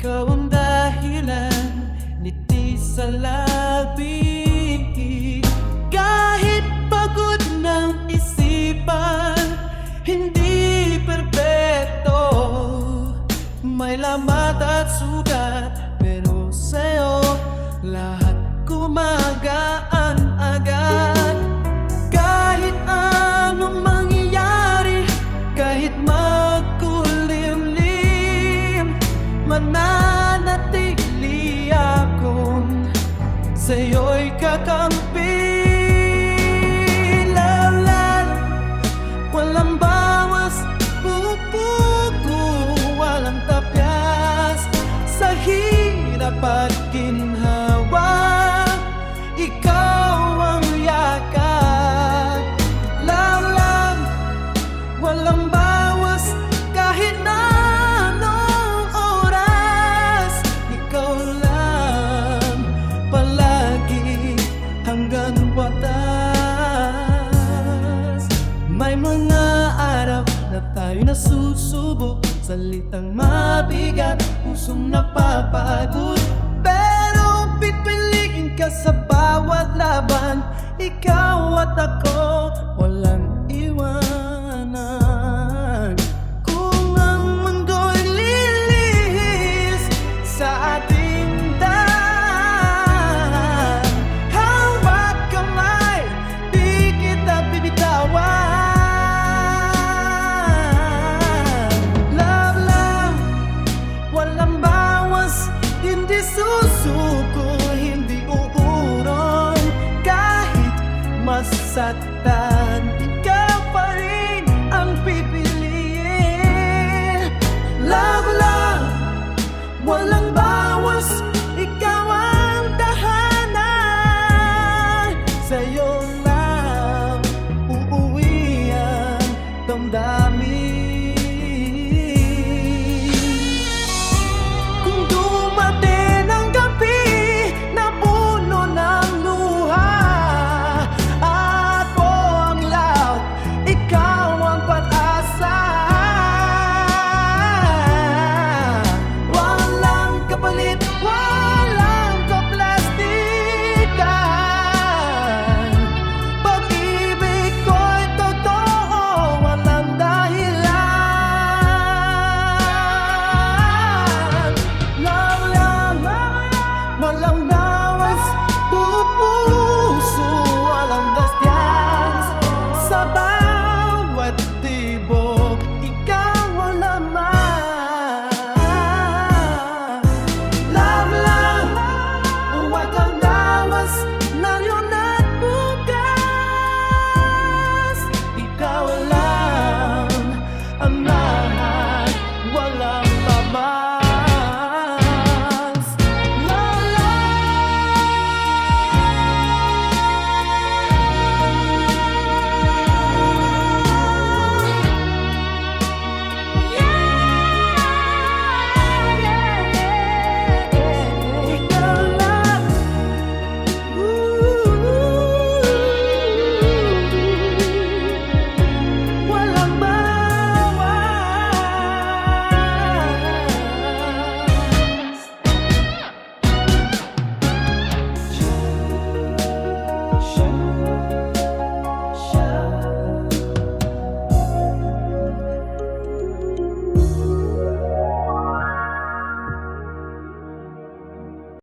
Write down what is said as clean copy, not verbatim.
ikaw ang dahilan, ngiti sa labi. Kahit pagod ng isipan, hindi perpekto, may lamat at sugat, pero sa'yo lahat gumagaan agad. Kahit anong mangyayari, kahit magkulimlim, mananatili akong sa'yo'y kakampi. Love, walang bawas, pupugo, walang tapyas, sa hirap at ginhawa, ikaw ang yakap. Love, walang bawas, kahit anong oras, ikaw lang palagi hanggang watas. May mga araw na tayo nasusubok, salitang mabigat, pusong napapagod, pero pipiliin ka sa bawat laban. Ikaw at ako walang iwanan. Kung ang mundo'y lilihis sa ating daan, hawak kamay, di kita bibitawan. Love, walang bawas, hindi susuko, hindi uuron. Kahit masaktan, ikaw pa rin ang pipiliin. Love, walang bawas, ikaw ang tahanan. Sa'yo lang uuwi ang damdamin. Kung dumating ang gabi na puno ng luha at buong lahat, ikaw ang pag-asa. Walang kapalit, walang kaplastikan. Pag-ibig ko'y totoo, walang dahilan. Love, walang bawas, pupuso, walang gastyas, sa bawat tibok, ikaw ang laman. Love, huwag kang dawas, ngayon at bukas, ikaw lang ang lahat, walang laman.